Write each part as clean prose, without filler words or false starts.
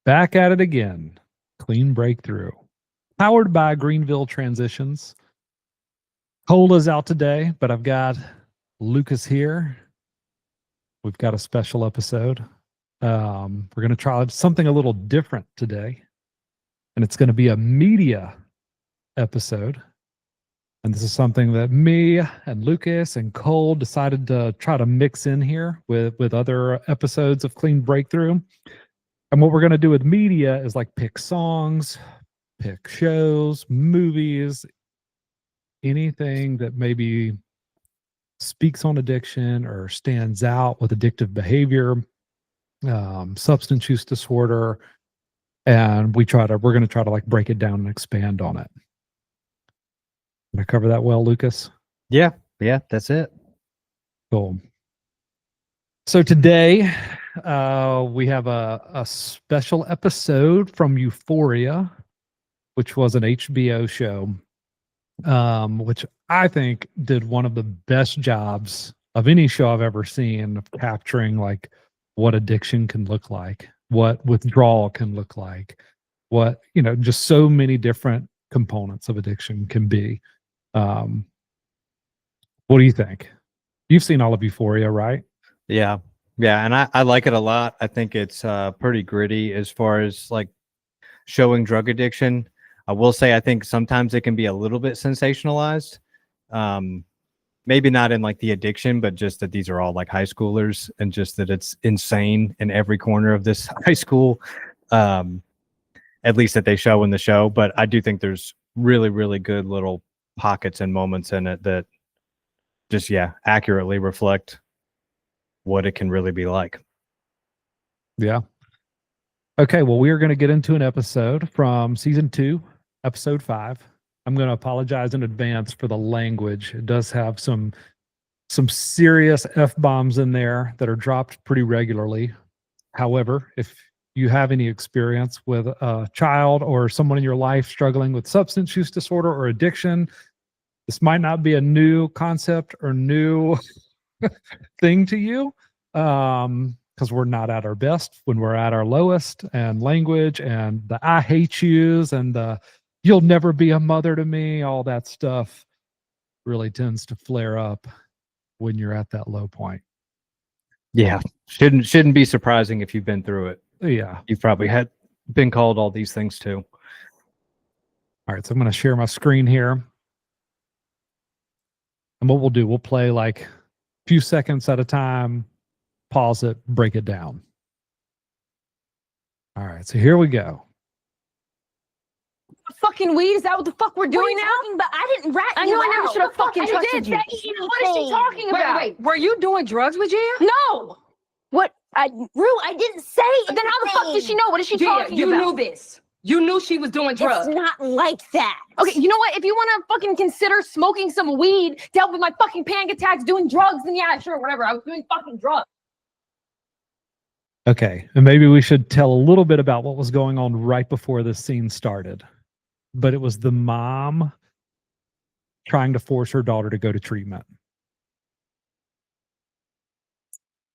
Back at it again. Clean breakthrough. Powered by Greenville Transitions. Cole is out today, but I've got Lucas here. We've got a special episode. We're going to try something a little different today, and it's going to be a media episode. And this is something that me and Lucas and Cole decided to try to mix in here with other episodes of Clean Breakthrough. And what we're going to do with media is like pick songs, pick shows, movies, anything that maybe speaks on addiction or stands out with addictive behavior, substance use disorder. And we're going to try to like break it down and expand on it. Did I cover that well, Lucas? Yeah, that's it. Cool. So today we have a special episode from Euphoria, which was an HBO show, which I think did one of the best jobs of any show I've ever seen of capturing like what addiction can look like, what withdrawal can look like, what, just so many different components of addiction can be. What do you think? You've seen all of Euphoria, right? Yeah. And I like it a lot. I think it's pretty gritty as far as like showing drug addiction. I will say I think sometimes it can be a little bit sensationalized. Maybe not in like the addiction, but just that these are all like high schoolers and just that it's insane in every corner of this high school, at least that they show in the show. But I do think there's really, really good little pockets and moments in it that just accurately reflect what it can really be like. Yeah. Okay, well, we are going to get into an episode from season 2, episode 5. I'm going to apologize in advance for the language. It does have some serious F-bombs in there that are dropped pretty regularly. However, if you have any experience with a child or someone in your life struggling with substance use disorder or addiction, this might not be a new concept or new thing to you, because we're not at our best when we're at our lowest, and language and the I hate yous and the you'll never be a mother to me, all that stuff really tends to flare up when you're at that low point. Yeah. Shouldn't be surprising if you've been through it. Yeah. You've probably been called all these things too. All right, so I'm going to share my screen here. And what we'll do, we'll play like a few seconds at a time, pause it, break it down. All right, so here we go. Fucking weed? Is that what the fuck we're doing now? But I didn't rat I you know I never out. should have fucking trusted you. What is she talking about? Wait, were you doing drugs with Gia? No. What? Rue, I didn't say Then how the fuck did she know? What is she Gia, talking you about? knew this. You knew she was doing drugs. It's not like that. Okay, you know what? If you want to fucking consider smoking some weed to help with my fucking panic attacks, doing drugs, then yeah, sure, whatever. I was doing fucking drugs. Okay, and maybe we should tell a little bit about what was going on right before this scene started. But it was the mom trying to force her daughter to go to treatment.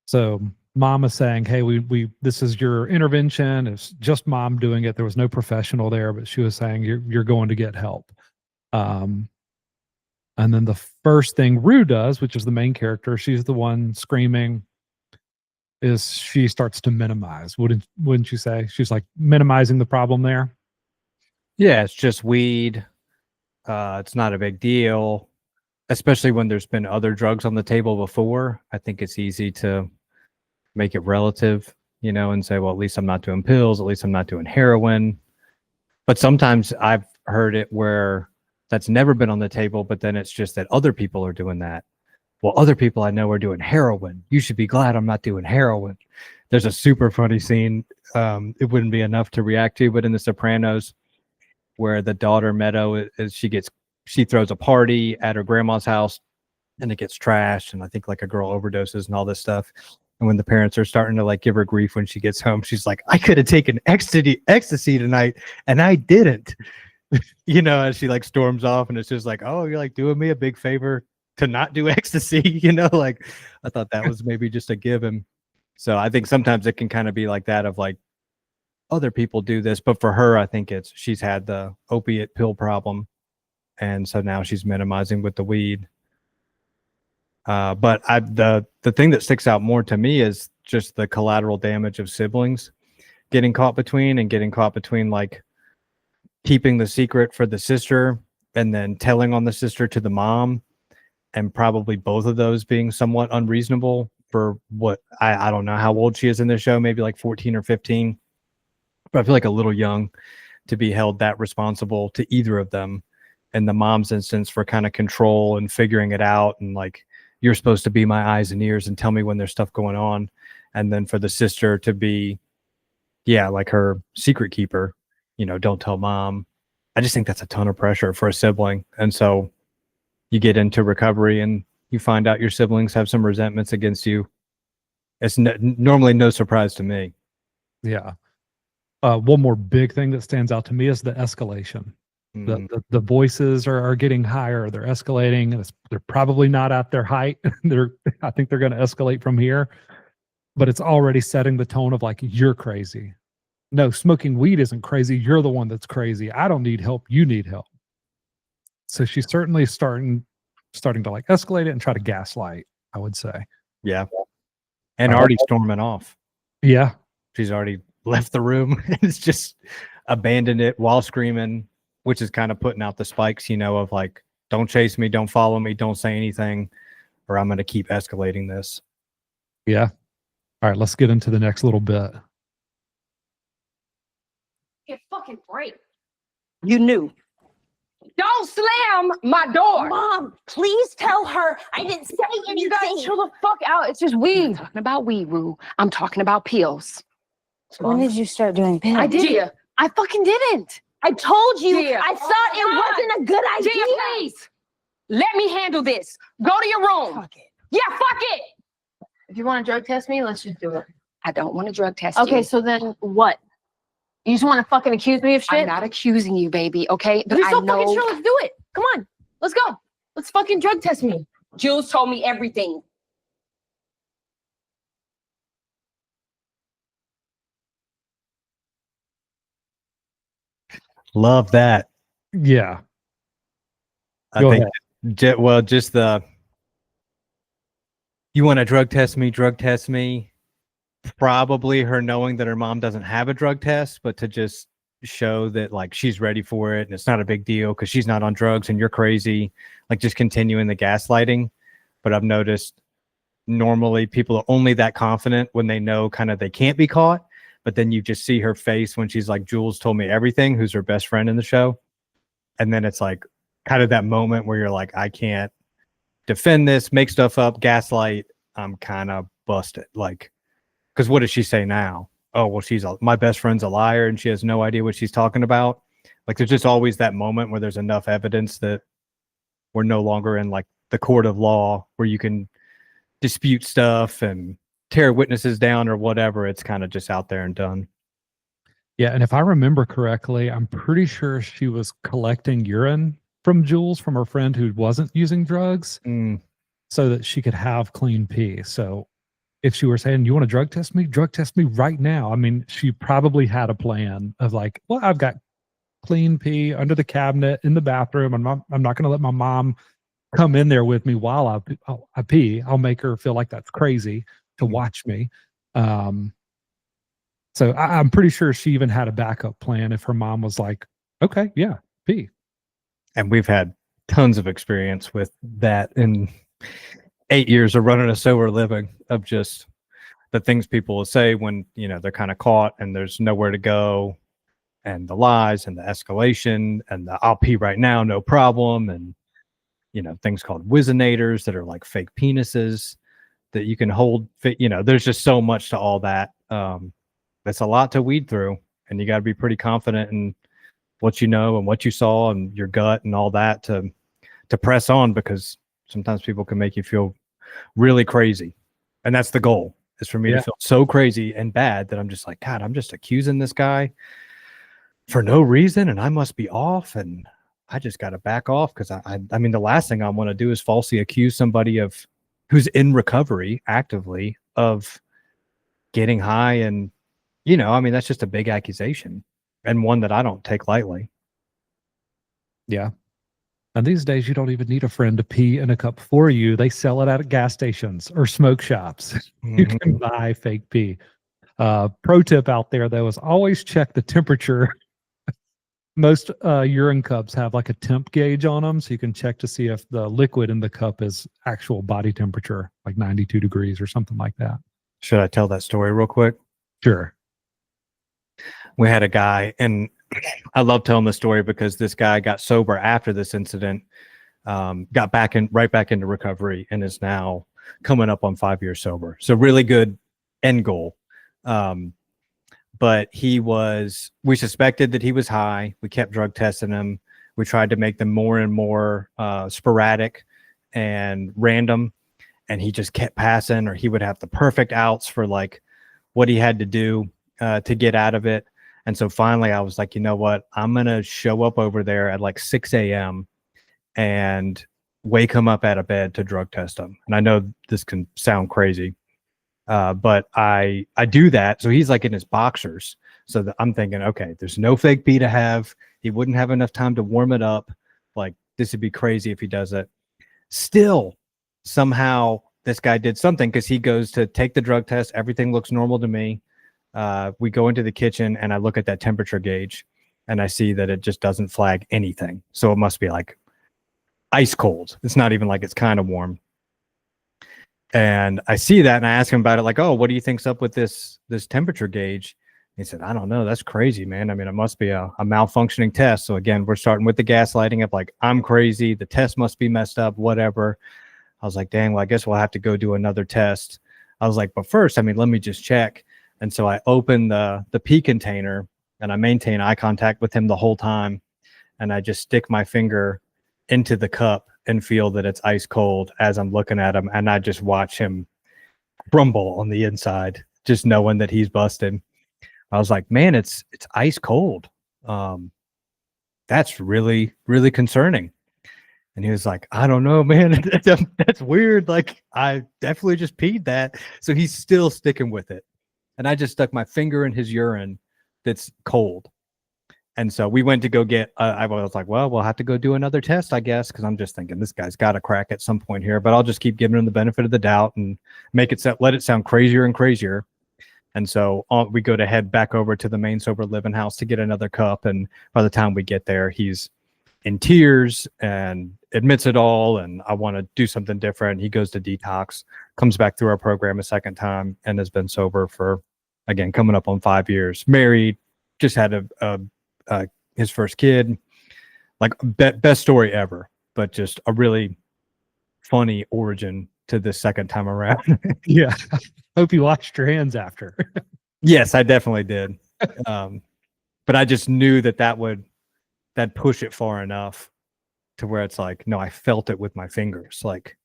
So mom is saying, hey, we this is your intervention. It's just mom doing it. There was no professional there, but she was saying you're going to get help. And then the first thing Rue does, which is the main character, she's the one screaming, is she starts to minimize. Wouldn't you say? She's like minimizing the problem there. Yeah, it's just weed. It's not a big deal, especially when there's been other drugs on the table before. I think it's easy to make it relative, and say, well, at least I'm not doing pills. At least I'm not doing heroin. But sometimes I've heard it where that's never been on the table, but then it's just that other people are doing that. Well, other people I know are doing heroin. You should be glad I'm not doing heroin. There's a super funny scene. It wouldn't be enough to react to, but in The Sopranos, where the daughter Meadow she throws a party at her grandma's house and it gets trashed, and I think like a girl overdoses and all this stuff. And when the parents are starting to like give her grief when she gets home, she's like, I could have taken ecstasy tonight and I didn't. As she like storms off, and it's just like, oh, you're like doing me a big favor to not do ecstasy. Like I thought that was maybe just a given. So I think sometimes it can kind of be like that of like, other people do this, but for her, I think she's had the opiate pill problem, and so now she's minimizing with the weed. But the thing that sticks out more to me is just the collateral damage of siblings getting caught between like keeping the secret for the sister and then telling on the sister to the mom, and probably both of those being somewhat unreasonable for what I don't know how old she is in this show, maybe like 14 or 15, but I feel like a little young to be held that responsible to either of them. In the mom's instance, for kind of control and figuring it out, and like, you're supposed to be my eyes and ears and tell me when there's stuff going on. And then for the sister to be, like her secret keeper, don't tell mom. I just think that's a ton of pressure for a sibling. And so you get into recovery and you find out your siblings have some resentments against you. It's normally no surprise to me. Yeah. One more big thing that stands out to me is the escalation. The voices are getting higher. They're escalating. They're probably not at their height. I think they're going to escalate from here, but it's already setting the tone of like, you're crazy. No, smoking weed isn't crazy. You're the one that's crazy. I don't need help. You need help. So she's certainly starting to like escalate it and try to gaslight, I would say. Yeah. And already storming off. Yeah. She's already left the room. It's just abandoned it while screaming, which is kind of putting out the spikes, of like, don't chase me, don't follow me, don't say anything, or I'm going to keep escalating this. Yeah. All right, let's get into the next little bit. Get fucking break. You knew. Don't slam my door. Mom, please tell her I didn't say anything. You guys chill the fuck out. It's just weed. I'm talking about weed, Rue. I'm talking about pills. When did you start doing pills? I did. I fucking didn't. I told you. Gia. I thought it wasn't a good idea. Gia, please. Let me handle this. Go to your room. Fuck it. Yeah, fuck it. If you want to drug test me, let's just do it. I don't want to drug test you. Okay, so then what? You just want to fucking accuse me of shit? I'm not accusing you, baby, okay? But You're so I know. fucking Sure, let's do it. Come on. Let's go. Let's fucking drug test me. Jules told me everything. Love that. Yeah. I think, just you want to drug test me. Probably her knowing that her mom doesn't have a drug test, but to just show that like she's ready for it and it's not a big deal because she's not on drugs and you're crazy, like just continuing the gaslighting. But I've noticed normally people are only that confident when they know kind of they can't be caught, but then you just see her face when she's like, Jules told me everything, who's her best friend in the show. And then it's like kind of that moment where you're like, I can't defend this, make stuff up, gaslight. I'm kind of busted. Like, because what does she say now? Oh, well, my best friend's a liar and she has no idea what she's talking about. Like, there's just always that moment where there's enough evidence that we're no longer in like the court of law where you can dispute stuff and tear witnesses down or whatever. It's kind of just out there and done. Yeah. And if I remember correctly, I'm pretty sure she was collecting urine from Jules, from her friend who wasn't using drugs, so that she could have clean pee. So if she were saying, you want to drug test me right now. I mean, she probably had a plan of like, well, I've got clean pee under the cabinet in the bathroom. I'm not going to let my mom come in there with me while I pee. I'll make her feel like that's crazy to watch me. So I'm pretty sure she even had a backup plan if her mom was like, okay, yeah, pee. And we've had tons of experience with that in 8 years of running a sober living, of just the things people will say when, they're kind of caught and there's nowhere to go, and the lies and the escalation and the I'll pee right now, no problem. And, things called wizinators that are like fake penises that you can hold. There's just so much to all that. That's a lot to weed through, and you got to be pretty confident in what you know and what you saw and your gut and all that to press on, because sometimes people can make you feel really crazy. And that's the goal, is for me to feel so crazy and bad that I'm just like, God, I'm just accusing this guy for no reason and I must be off, and I just got to back off. Because I mean, the last thing I want to do is falsely accuse somebody who's in recovery actively of getting high and You know, I mean, that's just a big accusation and one that I don't take lightly. Yeah. And these days, you don't even need a friend to pee in a cup for you. They sell it at gas stations or smoke shops. You can buy fake pee. Pro tip out there, though, is always check the temperature. Most urine cups have like a temp gauge on them, so you can check to see if the liquid in the cup is actual body temperature, like 92 degrees or something like that. Should I tell that story real quick? Sure. We had a guy, and I love telling the story because this guy got sober after this incident, got right back into recovery, and is now coming up on 5 years sober. So really good end goal. But we suspected that he was high. We kept drug testing him. We tried to make them more and more sporadic and random. And he just kept passing, or he would have the perfect outs for like what he had to do to get out of it. And so finally I was like, you know what? I'm going to show up over there at like 6 a.m. and wake him up out of bed to drug test him. And I know this can sound crazy. But I do that. So he's like in his boxers. So I'm thinking, okay, there's no fake pee to have. He wouldn't have enough time to warm it up. Like, this would be crazy if he does it. Still, somehow this guy did something, because he goes to take the drug test. Everything looks normal to me. We go into the kitchen and I look at that temperature gauge and I see that it just doesn't flag anything. So it must be like ice cold. It's not even like it's kind of warm. And I see that and I ask him about it, like, oh, what do you think's up with this temperature gauge? He said, I don't know. That's crazy, man. I mean, it must be a malfunctioning test. So again, we're starting with the gaslighting of like, I'm crazy. The test must be messed up, whatever. I was like, dang, well, I guess we'll have to go do another test. I was like, but first, I mean, let me just check. And so I open the pee container and I maintain eye contact with him the whole time. And I just stick my finger into the cup and feel that it's ice cold as I'm looking at him. And I just watch him crumble on the inside, just knowing that he's busted. I was like, man, it's ice cold. That's really, really concerning. And he was like, I don't know, man. That's weird. Like, I definitely just peed that. So he's still sticking with it. And I just stuck my finger in his urine that's cold. And so we went to go get, I was like, well, we'll have to go do another test, I guess, because I'm just thinking this guy's got to crack at some point here, but I'll just keep giving him the benefit of the doubt and let it sound crazier and crazier. And so we go to head back over to the main sober living house to get another cup. And by the time we get there, he's in tears and admits it all. And I want to do something different. He goes to detox, comes back through our program a second time, and has been sober for, again, coming up on 5 years, married, just had his first kid. Like, best story ever, but just a really funny origin to this second time around. Yeah. Hope you washed your hands after. Yes, I definitely did. But I just knew that'd push it far enough to where it's like, no, I felt it with my fingers. Like,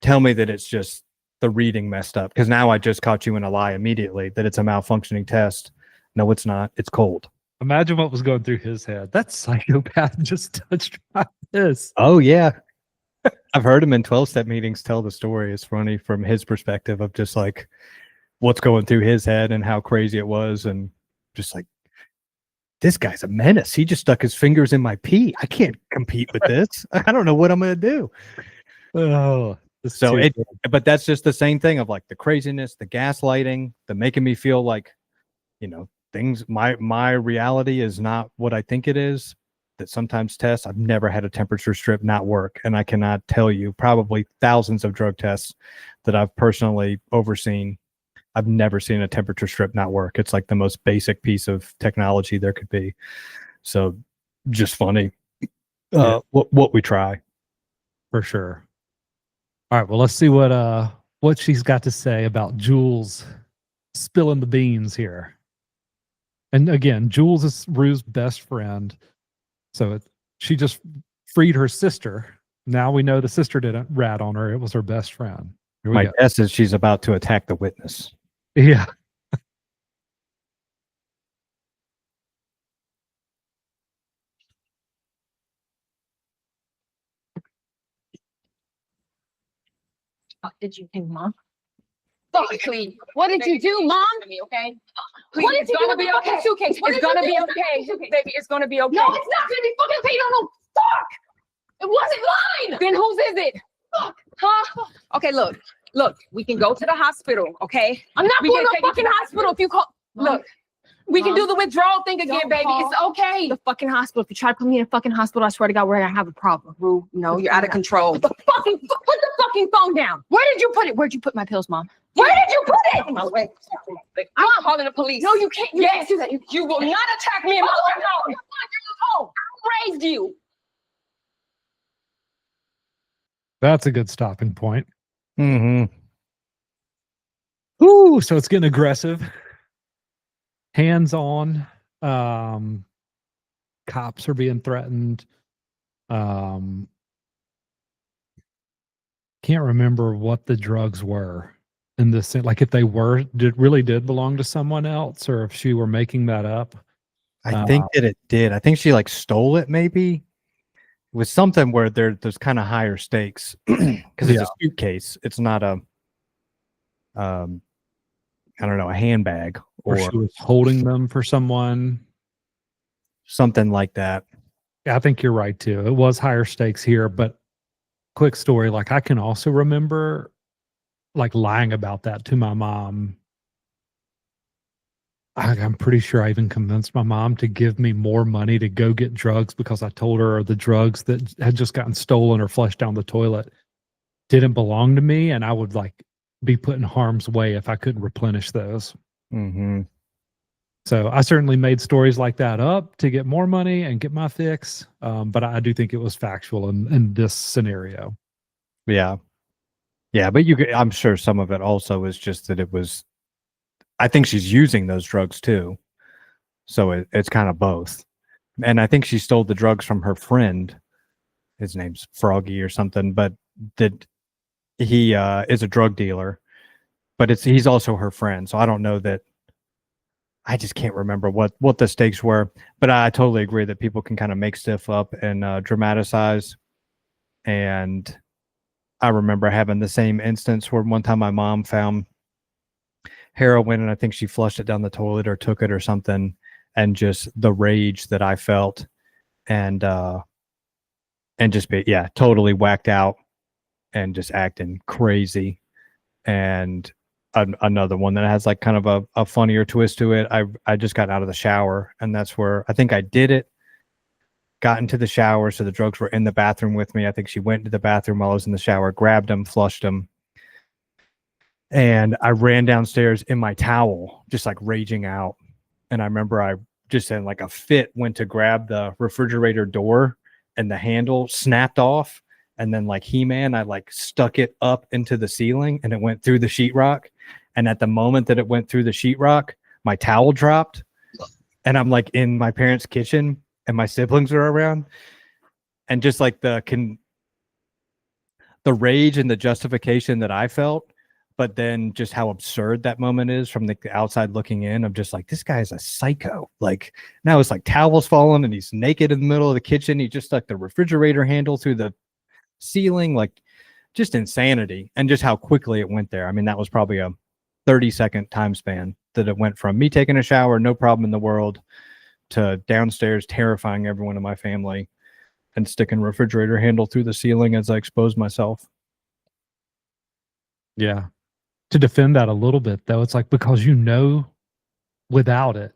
tell me that it's just the reading messed up, because now I just caught you in a lie immediately that it's a malfunctioning test. No, it's not. It's cold. Imagine what was going through his head. That psychopath just touched my this. Oh, yeah. I've heard him in 12-step meetings tell the story. It's funny from his perspective of just like what's going through his head and how crazy it was. And just like, this guy's a menace. He just stuck his fingers in my pee. I can't compete with this. I don't know what I'm going to do. Oh, so but that's just the same thing of like the craziness, the gaslighting, the making me feel like, things, my reality is not what I think it is. That sometimes tests, I've never had a temperature strip not work. And I cannot tell you probably thousands of drug tests that I've personally overseen. I've never seen a temperature strip not work. It's like the most basic piece of technology there could be. So just funny what we try. For sure. All right, well, let's see what she's got to say about Jules spilling the beans here. And again, Jules is Rue's best friend. So she just freed her sister. Now we know the sister didn't rat on her. It was her best friend. My guess is she's about to attack the witness. Yeah. What did you do, Mom? Fuck me. What did you do, Mom? Me, okay? Please, What is it's he gonna doing be with the okay. fucking suitcase? What It's is gonna he be doing with the okay, fucking suitcase? baby. It's gonna be okay. No, it's not gonna be fucking okay. You don't know. Fuck. It wasn't mine. Then whose is it? Fuck. Huh? Okay, look. We can go to the hospital, okay? I'm not We going can to take a you fucking to the hospital if you call. Look, we can do the withdrawal thing again, Don't baby. call It's okay. the fucking hospital. If you try to put me in a fucking hospital, I swear to God, we're gonna have a problem. Rue, no, you're out of control. Put the fucking phone down. Where did you put it? Where'd you put my pills, Mom? Where did you put it? My way. I'm calling the police. No, you can't. You can't do that. You will not attack me in my own home. home. I raised you. That's a good stopping point. Mm-hmm. Ooh, so it's getting aggressive. Hands on. Cops are being threatened. Can't remember what the drugs were in this. Like if they really did belong to someone else, or if she were making that up. I think that it did. I think she like stole it. Maybe it was something where there's kind of higher stakes because it's a suitcase. It's not a I don't know, a handbag Or she was holding them for someone. something like that. I think you're right too. It was higher stakes here, but quick story. Like I can also remember like lying about that to my mom. I'm pretty sure I even convinced my mom to give me more money to go get drugs because I told her the drugs that had just gotten stolen or flushed down the toilet didn't belong to me. And I would like be put in harm's way if I couldn't replenish those. Mm-hmm. So I certainly made stories like that up to get more money and get my fix. But I do think it was factual in this scenario. Yeah. Yeah. But I'm sure some of it also is just that it was, I think she's using those drugs too. So it's kind of both. And I think she stole the drugs from her friend. His name's Froggy or something, but that he is a drug dealer, but he's also her friend. So I don't know that. I just can't remember what the stakes were, but I totally agree that people can kind of make stuff up and dramatize. And I remember having the same instance where one time my mom found heroin and I think she flushed it down the toilet or took it or something, and just the rage that I felt and just totally whacked out and just acting crazy. And another one that has like kind of a funnier twist to it. I just got out of the shower, and that's where I think I did it. Got into the shower, so the drugs were in the bathroom with me. I think she went into the bathroom while I was in the shower, grabbed them, flushed them, and I ran downstairs in my towel, just like raging out. And I remember I just in like a fit went to grab the refrigerator door, and the handle snapped off. And then like He-Man, I like stuck it up into the ceiling and it went through the sheetrock. And at the moment that it went through the sheetrock, my towel dropped. And I'm like in my parents' kitchen and my siblings are around. And just like the rage and the justification that I felt, but then just how absurd that moment is from the outside looking in, of just like, this guy is a psycho. Like now it's like towels falling and he's naked in the middle of the kitchen. He just stuck the refrigerator handle through the ceiling, like just insanity. And just how quickly it went there. I mean, that was probably a 30-second time span that it went from me taking a shower, no problem in the world, to downstairs terrifying everyone in my family and sticking refrigerator handle through the ceiling as I exposed myself. Yeah. To defend that a little bit though, it's like, because without it,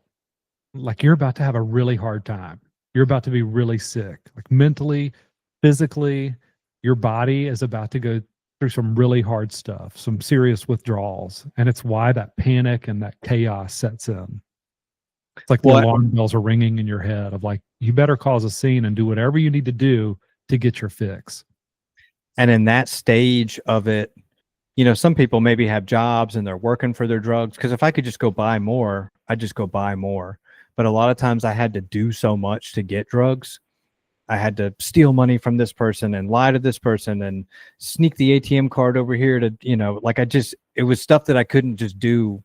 like you're about to have a really hard time. You're about to be really sick, like mentally, physically. Your body is about to go through some really hard stuff, some serious withdrawals. And it's why that panic and that chaos sets in. It's like the alarm bells are ringing in your head of like, you better cause a scene and do whatever you need to do to get your fix. And in that stage of it, you know, some people maybe have jobs and they're working for their drugs. Because if I could just go buy more, I'd just go buy more. But a lot of times I had to do so much to get drugs. I had to steal money from this person and lie to this person and sneak the ATM card over here to, you know, like it was stuff that I couldn't just do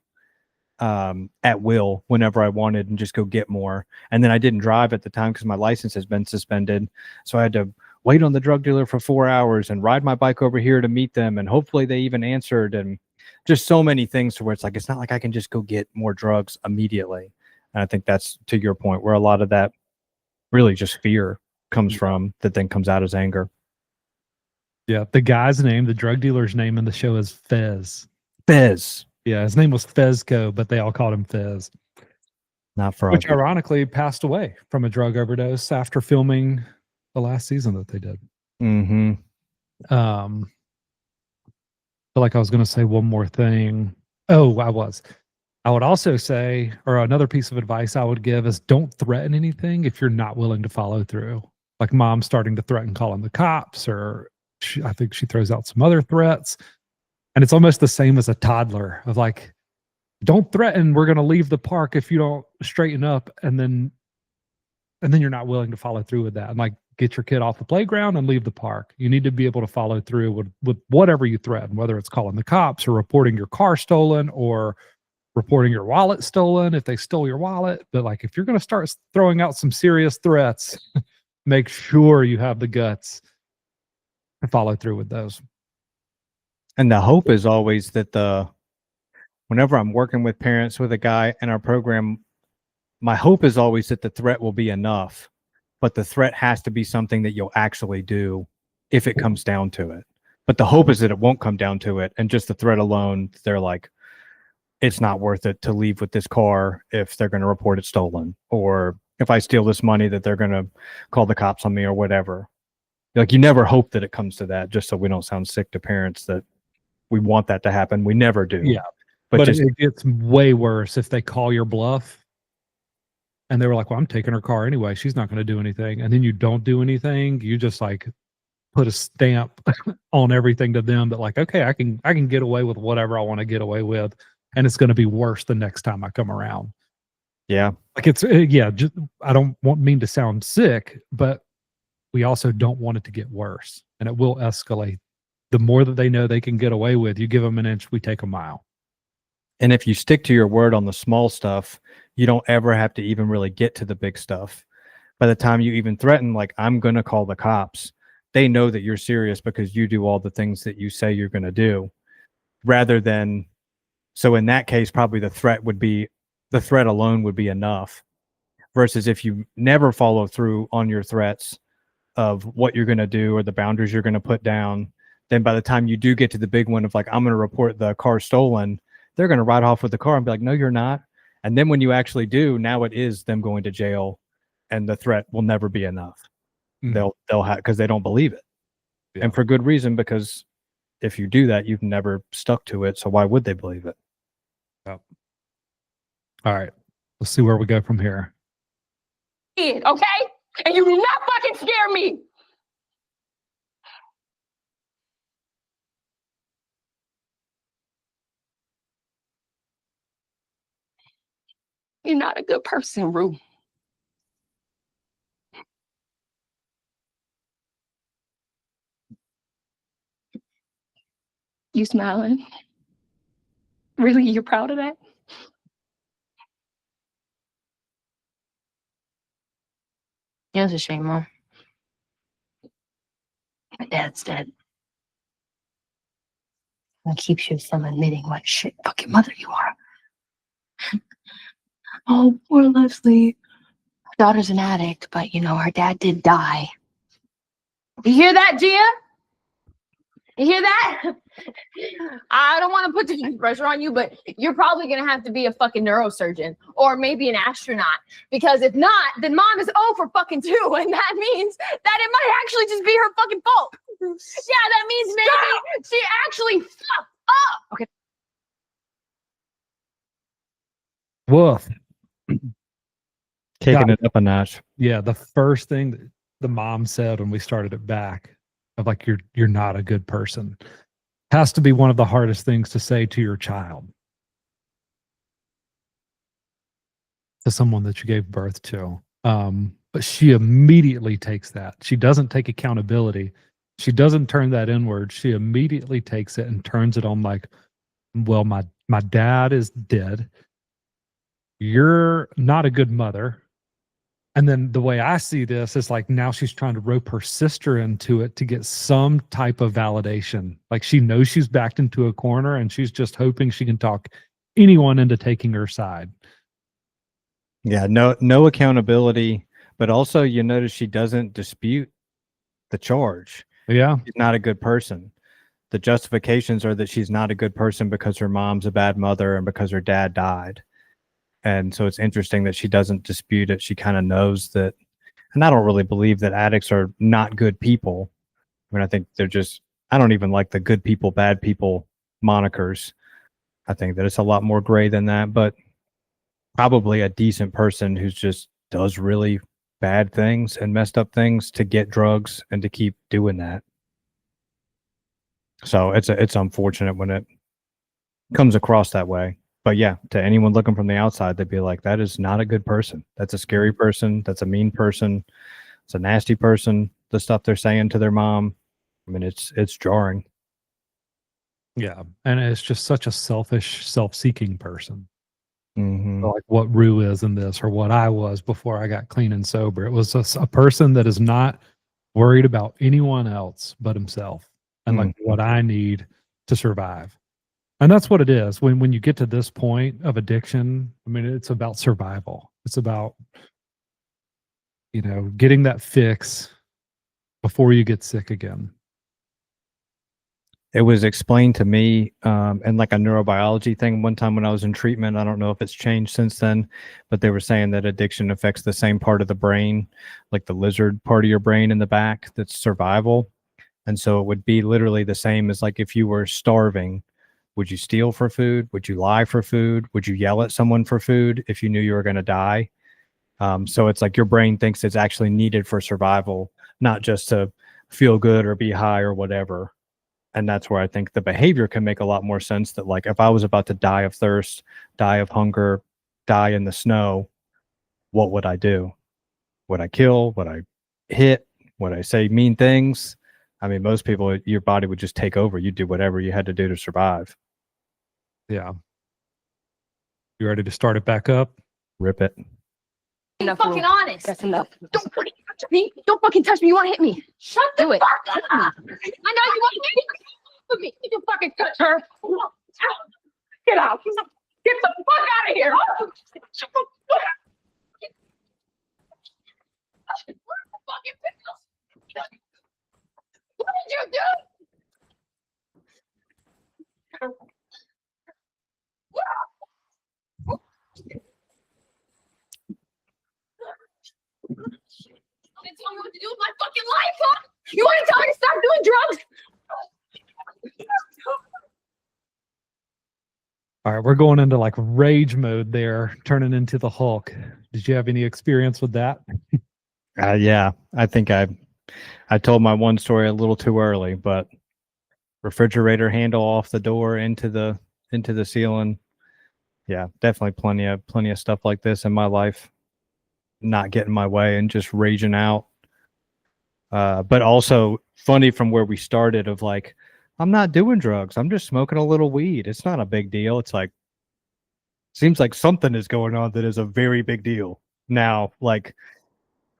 at will whenever I wanted and just go get more. And then I didn't drive at the time because my license has been suspended. So I had to wait on the drug dealer for 4 hours and ride my bike over here to meet them. And hopefully they even answered. And just so many things to where it's like, it's not like I can just go get more drugs immediately. And I think that's to your point where a lot of that really just fear comes from, that then comes out as anger. Yeah. The guy's name, the drug dealer's name in the show is Fez. Fez, Yeah. His name was Fezco, but they all called him Fez, not for which ironically passed away from a drug overdose after filming the last season that they did. Mm-hmm. Feel like I was going to say one more thing. Oh, I would also say, or another piece of advice I would give is don't threaten anything if you're not willing to follow through. Like mom starting to threaten calling the cops, or I think she throws out some other threats. And it's almost the same as a toddler of like, don't threaten, we're going to leave the park if you don't straighten up. And then you're not willing to follow through with that. And like, get your kid off the playground and leave the park. You need to be able to follow through with whatever you threaten, whether it's calling the cops or reporting your car stolen or reporting your wallet stolen if they stole your wallet. But like, if you're going to start throwing out some serious threats, make sure you have the guts to follow through with those. And the hope is always that whenever I'm working with parents with a guy in our program, my hope is always that the threat will be enough, but the threat has to be something that you'll actually do if it comes down to it. But the hope is that it won't come down to it. And just the threat alone, they're like, it's not worth it to leave with this car if they're going to report it stolen, or if I steal this money that they're going to call the cops on me or whatever. Like, you never hope that it comes to that, just so we don't sound sick to parents that we want that to happen. We never do. Yeah. But it gets way worse if they call your bluff and they were like, well, I'm taking her car anyway. She's not going to do anything. And then you don't do anything. You just like put a stamp on everything to them that like, okay, I can get away with whatever I want to get away with. And it's going to be worse the next time I come around. Yeah. Like just, I don't mean to sound sick, but we also don't want it to get worse, and it will escalate. The more that they know they can get away with, you give them an inch, we take a mile. And if you stick to your word on the small stuff, you don't ever have to even really get to the big stuff. By the time you even threaten, like, I'm going to call the cops, they know that you're serious because you do all the things that you say you're going to do, rather than, so in that case, probably the threat alone would be enough, versus if you never follow through on your threats of what you're going to do or the boundaries you're going to put down, then by the time you do get to the big one of like, I'm going to report the car stolen, they're going to ride off with the car and be like, no, you're not. And then when you actually do, now it is them going to jail, and the threat will never be enough. Mm-hmm. They'll have, because they don't believe it. Yeah. And for good reason, because if you do that, you've never stuck to it. So why would they believe it? Yep. All right. Let's see where we go from here. Okay? And you do not fucking scare me. You're not a good person, Rue. You smiling? Really? You're proud of that? Yeah, it's a shame, Mom. My dad's dead. That keeps you from admitting what shit fucking mother you are. Oh, poor Leslie. Her daughter's an addict, but her dad did die. You hear that, Gia? You hear that? I don't want to put too much pressure on you, but you're probably going to have to be a fucking neurosurgeon or maybe an astronaut, because if not, then Mom is 0 for fucking 2, and that means that it might actually just be her fucking fault. Yeah, that means maybe she actually fucked up. Okay. Woof. Taking it up a notch. Yeah, the first thing that the mom said when we started it back of like, you're not a good person, has to be one of the hardest things to say to your child, to someone that you gave birth to. But she immediately takes that. She doesn't take accountability. She doesn't turn that inward. She immediately takes it and turns it on like, well, my dad is dead. You're not a good mother. And then the way I see this is like now she's trying to rope her sister into it to get some type of validation. Like she knows she's backed into a corner and she's just hoping she can talk anyone into taking her side. Yeah, no accountability, but also you notice she doesn't dispute the charge. Yeah. She's not a good person. The justifications are that she's not a good person because her mom's a bad mother and because her dad died. And so it's interesting that she doesn't dispute it. She kind of knows that. And I don't really believe that addicts are not good people. I mean, I think they're just, I don't even like the good people, bad people monikers. I think that it's a lot more gray than that, but probably a decent person who just does really bad things and messed up things to get drugs and to keep doing that. So it's unfortunate when it comes across that way. But yeah, to anyone looking from the outside, they'd be like, that is not a good person. That's a scary person. That's a mean person. It's a nasty person. The stuff they're saying to their mom. I mean, it's jarring. Yeah. And it's just such a selfish, self-seeking person. Mm-hmm. Like what Rue is in this or what I was before I got clean and sober. It was a person that is not worried about anyone else but himself and like what I need to survive. And that's what it is. When you get to this point of addiction, I mean, it's about survival. It's about, getting that fix before you get sick again. It was explained to me in like a neurobiology thing one time when I was in treatment. I don't know if it's changed since then, but they were saying that addiction affects the same part of the brain, like the lizard part of your brain in the back, that's survival. And so it would be literally the same as like if you were starving. Would you steal for food? Would you lie for food? Would you yell at someone for food if you knew you were going to die? So it's like your brain thinks it's actually needed for survival, not just to feel good or be high or whatever. And that's where I think the behavior can make a lot more sense, that like if I was about to die of thirst, die of hunger, die in the snow, what would I do? Would I kill? Would I hit? Would I say mean things? I mean, most people, your body would just take over. You'd do whatever you had to do to survive. Yeah. You ready to start it back up? Rip it. Be fucking honest. That's enough. Don't fucking touch me. Don't fucking touch me. You want to hit me? Shut the fuck up. I know you want to hit me. You can fucking touch her. Get out. Get the fuck out of here. Shut the fuck up. Fucking pickles. What did you do? Tell me what to do with my fucking life, huh? You want to tell me to stop doing drugs? All right, we're going into like rage mode there, turning into the Hulk. Did you have any experience with that? Yeah, I think I told my one story a little too early, but refrigerator handle off the door into the ceiling. Yeah, definitely plenty of stuff like this in my life. Not getting my way and just raging out. But also funny from where we started of like, I'm not doing drugs. I'm just smoking a little weed. It's not a big deal. It's like, seems like something is going on that is a very big deal. Now, like,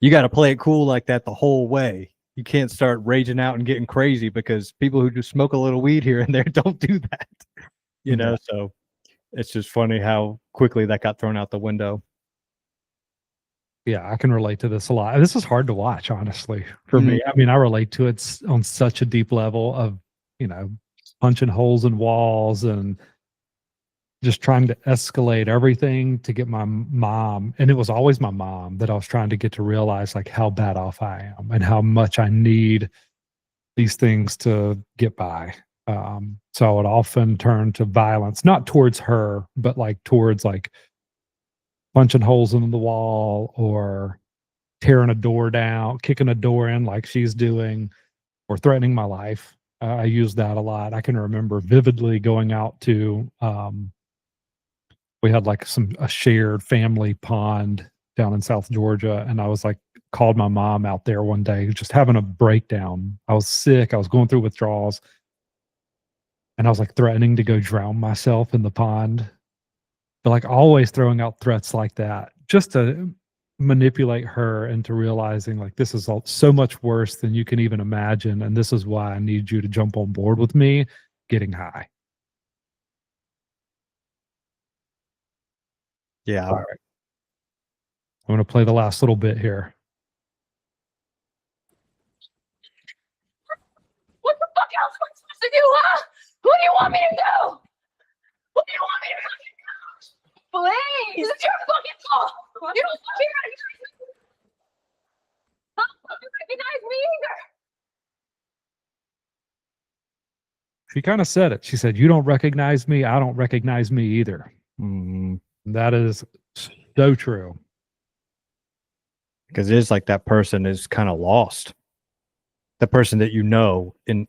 you got to play it cool like that the whole way. You can't start raging out and getting crazy because people who just smoke a little weed here and there don't do that. You know, so it's just funny how quickly that got thrown out the window. Yeah, I can relate to this a lot. This is hard to watch, honestly, for me. I mean, I relate to it on such a deep level of, punching holes in walls and just trying to escalate everything to get my mom. And it was always my mom that I was trying to get to realize like how bad off I am and how much I need these things to get by. So I would often turn to violence, not towards her, but like towards like punching holes in the wall or tearing a door down, kicking a door in like she's doing, or threatening my life. I use that a lot. I can remember vividly going out to, we had like a shared family pond down in South Georgia. And I was like, called my mom out there one day, just having a breakdown. I was sick. I was going through withdrawals. And I was like threatening to go drown myself in the pond. But like always throwing out threats like that, just to manipulate her into realizing like this is all so much worse than you can even imagine, and this is why I need you to jump on board with me getting high. Yeah. All right. I'm going to play the last little bit here. What the fuck else am I supposed to do, huh? What do you want me to do? What do you want me to fucking do? Please. This is your fucking fault. You don't fucking recognize me. I don't fucking recognize me either. She kind of said it. She said, "You don't recognize me. I don't recognize me either." Mm, That is so true. because it is like that person is kind of lost. The person that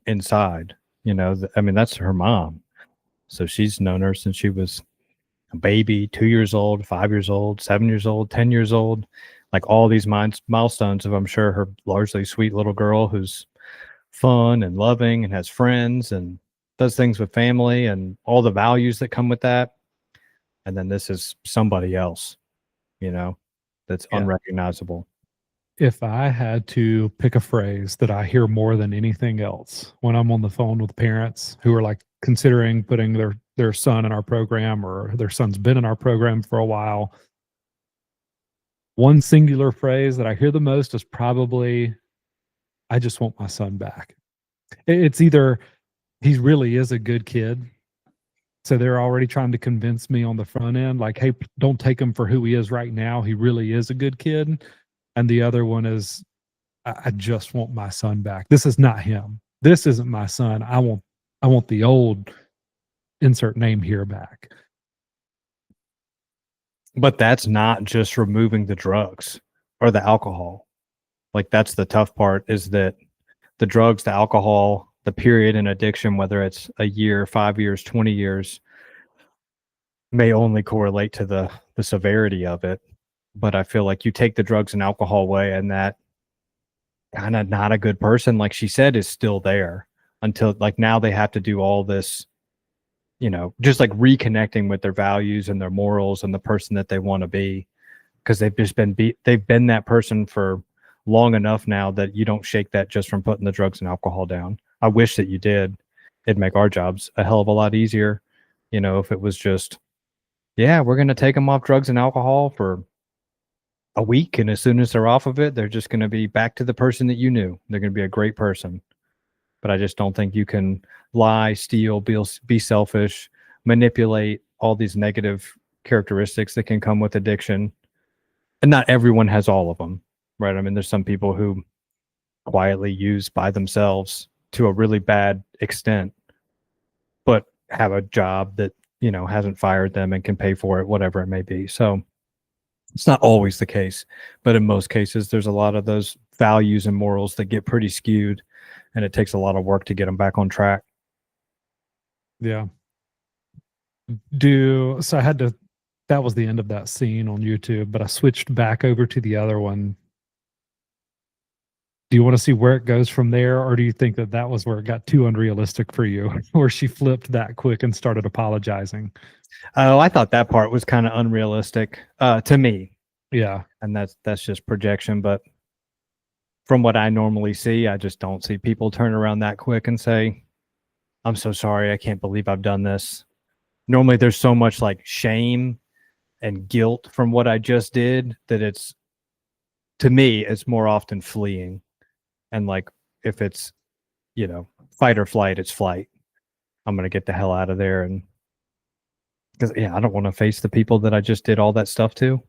inside, I mean, that's her mom. So she's known her since she was a baby, 2 years old, 5 years old, 7 years old, 10 years old. Like all these milestones of, I'm sure, her largely sweet little girl who's fun and loving and has friends and does things with family and all the values that come with that. And then this is somebody else, that's Yeah. unrecognizable. If I had to pick a phrase that I hear more than anything else when I'm on the phone with parents who are like considering putting their son in our program, or their son's been in our program for a while, one singular phrase that I hear the most is probably, "I just want my son back." It's either he really is a good kid, so they're already trying to convince me on the front end, like, "Hey, don't take him for who he is right now. He really is a good kid." And the other one is, I just want my son back. This is not him. This isn't my son. I want the old insert name here back." But that's not just removing the drugs or the alcohol. Like that's the tough part, is that the drugs, the alcohol, the period in addiction, whether it's a year, 5 years, 20 years, may only correlate to the severity of it. But I feel like you take the drugs and alcohol away, and that kind of not a good person, like she said, is still there until like now they have to do all this, just like reconnecting with their values and their morals and the person that they want to be, because they've just they've been that person for long enough now that you don't shake that just from putting the drugs and alcohol down. I wish that you did. It'd make our jobs a hell of a lot easier, if it was just, yeah, we're going to take them off drugs and alcohol for a week, and as soon as they're off of it, they're just going to be back to the person that you knew. They're going to be a great person. But I just don't think you can lie, steal, be selfish, manipulate, all these negative characteristics that can come with addiction. And not everyone has all of them, right? I mean, there's some people who quietly use by themselves to a really bad extent, but have a job that, hasn't fired them and can pay for it, whatever it may be. So it's not always the case, but in most cases, there's a lot of those values and morals that get pretty skewed, and it takes a lot of work to get them back on track. Yeah. So I had to, that was the end of that scene on YouTube, but I switched back over to the other one. Do you want to see where it goes from there, or do you think that was where it got too unrealistic for you, where she flipped that quick and started apologizing? Oh, I thought that part was kind of unrealistic to me. Yeah. And that's just projection. But from what I normally see, I just don't see people turn around that quick and say, "I'm so sorry. I can't believe I've done this." Normally there's so much like shame and guilt from what I just did that to me, it's more often fleeing. And like, if it's, fight or flight, it's flight. I'm going to get the hell out of there. And because, I don't want to face the people that I just did all that stuff to.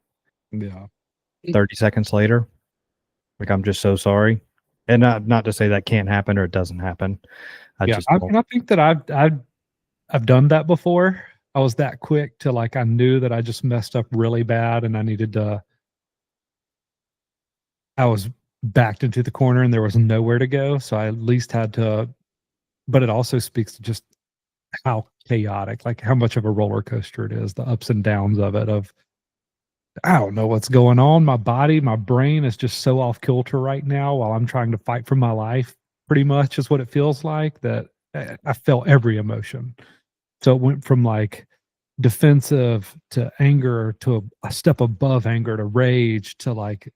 Yeah. 30 seconds later, like, I'm just so sorry. And not to say that can't happen or it doesn't happen. I think that I've done that before. I was that quick to like, I knew that I just messed up really bad and I was backed into the corner and there was nowhere to go. So I at least had to, but it also speaks to just how chaotic, like how much of a roller coaster it is, the ups and downs of it, I don't know what's going on. My body, my brain is just so off kilter right now while I'm trying to fight for my life, pretty much is what it feels like, that I felt every emotion. So it went from like defensive to anger to a step above anger to rage to like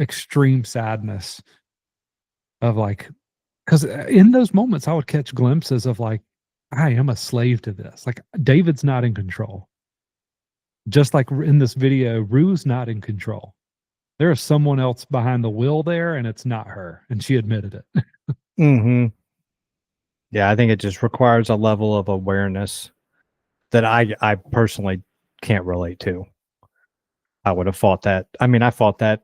extreme sadness of like, because in those moments I would catch glimpses of like, I am a slave to this. Like David's not in control. Just like in this video, Rue's not in control. There is someone else behind the wheel there, and it's not her. And she admitted it. Mm-hmm. Yeah, I think it just requires a level of awareness that I personally can't relate to. I would have fought that. I mean, I fought that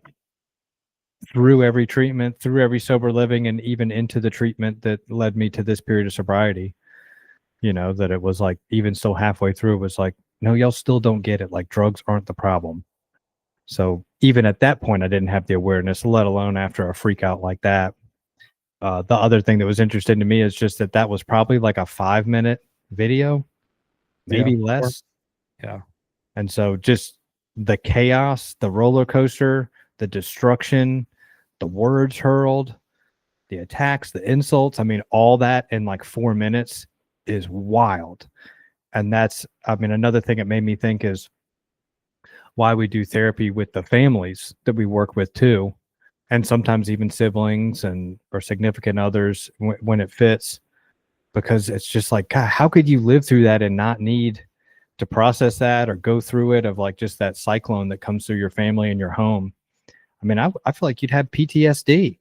through every treatment, through every sober living, and even into the treatment that led me to this period of sobriety. You know, that it was like, even still halfway through, it was like, no, y'all still don't get it. Like, drugs aren't the problem. So even at that point, I didn't have the awareness, let alone after a freak out like that. The other thing that was interesting to me is just that was probably like a 5-minute video, maybe less. Yeah. And so just the chaos, the roller coaster, the destruction, the words hurled, the attacks, the insults. I mean, all that in like 4 minutes is wild. And that's, I mean, another thing it made me think is why we do therapy with the families that we work with too. And sometimes even siblings and or significant others when it fits, because it's just like, God, how could you live through that and not need to process that or go through it of like just that cyclone that comes through your family and your home? I mean, I feel like you'd have PTSD.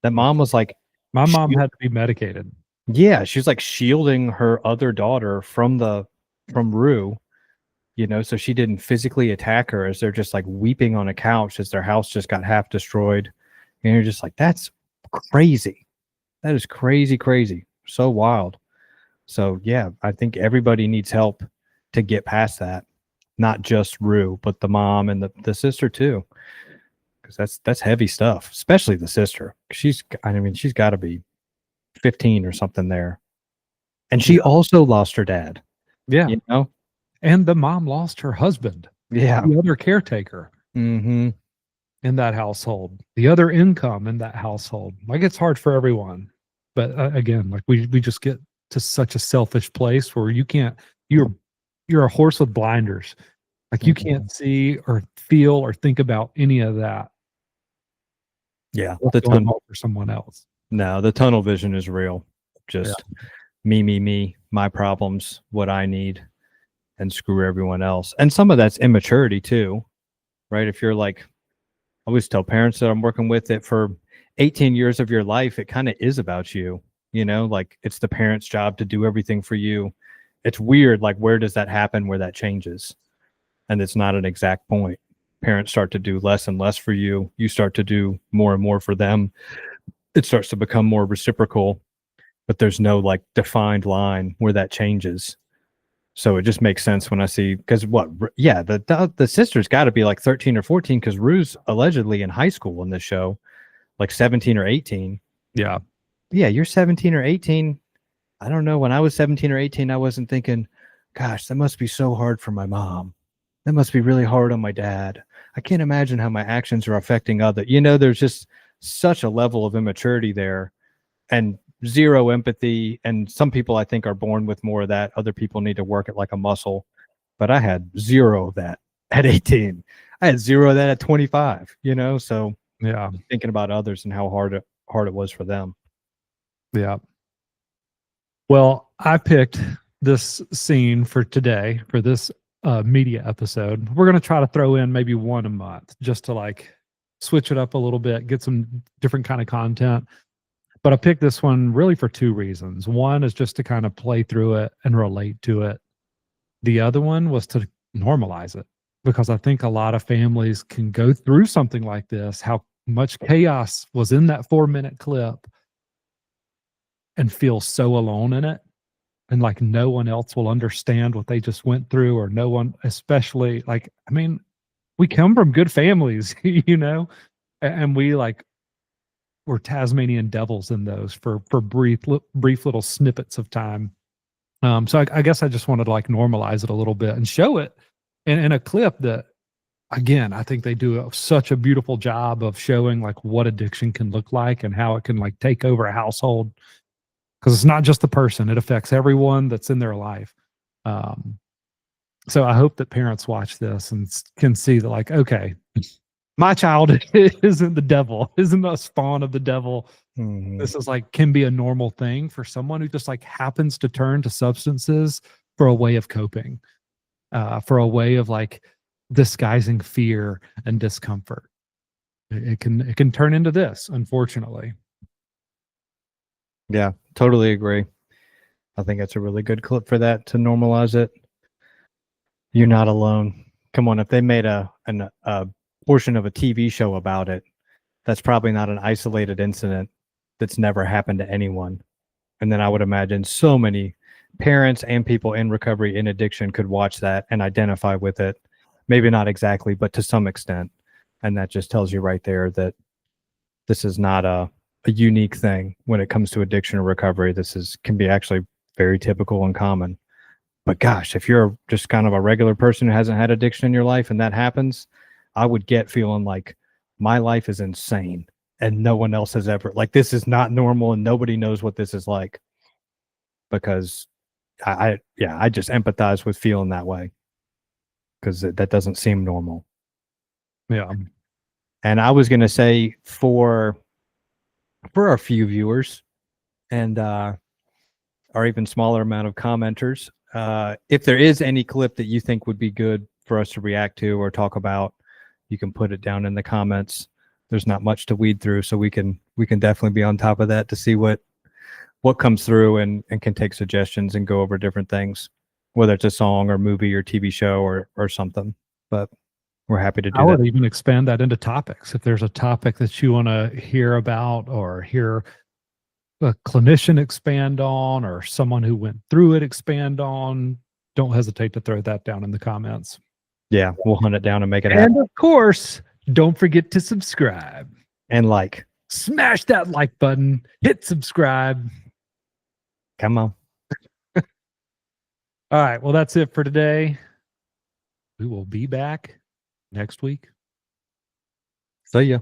That mom was like, my mom had to be medicated. Yeah, she was like shielding her other daughter from Rue, you know, so she didn't physically attack her as they're just like weeping on a couch as their house just got half destroyed. And you're just like, that's crazy. That is crazy, crazy. So wild. So yeah, I think everybody needs help to get past that. Not just Rue, but the mom and the sister too. Because that's heavy stuff, especially the sister. She's got to be 15 or something there. And she also lost her dad. Yeah. You know? And the mom lost her husband. Yeah. The other caretaker Mm-hmm. in that household. The other income in that household. Like it's hard for everyone. But again, like we just get to such a selfish place where you're a horse with blinders. Like you can't see or feel or think about any of that. Yeah. What's going on for someone else. No, the tunnel vision is real. Just me, my problems, what I need, and screw everyone else. And some of that's immaturity too, right? If you're like, I always tell parents that I'm working with that for 18 years of your life, it kind of is about you, you know, like it's the parent's job to do everything for you. It's weird. Like, where does that happen where that changes? And it's not an exact point. Parents start to do less and less for you. You start to do more and more for them. It starts to become more reciprocal, but there's no like defined line where that changes. So it just makes sense when I see, because the sister's got to be like 13 or 14 because Rue's allegedly in high school in this show, like 17 or 18. Yeah. Yeah, you're 17 or 18. I don't know. When I was 17 or 18, I wasn't thinking, gosh, that must be so hard for my mom. That must be really hard on my dad. I can't imagine how my actions are affecting others. You know, there's just such a level of immaturity there and zero empathy. And some people I think are born with more of that. Other people need to work it like a muscle. But I had zero of that at 18. I had zero of that at 25, you know? So yeah, thinking about others and how hard it was for them. Yeah. Well, I picked this scene for today, for this media episode. We're going to try to throw in maybe one a month just to like switch it up a little bit, get some different kind of content. But I picked this one really for two reasons. One is just to kind of play through it and relate to it. The other one was to normalize it, because I think a lot of families can go through something like this, how much chaos was in that 4-minute clip, and feel so alone in it. And like no one else will understand what they just went through, or no one, especially like, I mean, we come from good families, you know, and we're Tasmanian devils in those for brief little snippets of time. So I guess I just wanted to like normalize it a little bit and show it in a clip that, again, I think they do such a beautiful job of showing like what addiction can look like and how it can like take over a household. Because it's not just the person, it affects everyone that's in their life. So I hope that parents watch this and can see that, like, okay, my child isn't the devil, isn't a spawn of the devil. Mhm. This is like can be a normal thing for someone who just like happens to turn to substances for a way of coping, for a way of like disguising fear and discomfort. It can turn into this, unfortunately. Yeah, totally agree. I think that's a really good clip for that to normalize it. You're not alone. Come on, if they made a portion of a TV show about it, that's probably not an isolated incident that's never happened to anyone. And then I would imagine so many parents and people in recovery in addiction could watch that and identify with it. Maybe not exactly, but to some extent. And that just tells you right there that this is not a unique thing when it comes to addiction or recovery. This can be actually very typical and common. But gosh, if you're just kind of a regular person who hasn't had addiction in your life and that happens, I would get feeling like my life is insane and no one else has ever, like, this is not normal and nobody knows what this is like, because I just empathize with feeling that way, because that doesn't seem normal. Yeah. And I was going to say for our few viewers and our even smaller amount of commenters, if there is any clip that you think would be good for us to react to or talk about, you can put it down in the comments. There's not much to weed through, so we can definitely be on top of that to see what comes through and can take suggestions and go over different things, whether it's a song or movie or TV show or something. But we're happy to do I that. would even expand that into topics. If there's a topic that you want to hear about or hear a clinician expand on or someone who went through it expand on, don't hesitate to throw that down in the comments. Yeah, we'll hunt it down and make it happen. And of course, don't forget to subscribe. And like, Smash that like button, hit subscribe. come on. All right. Well, that's it for today. We will be back next week. See ya.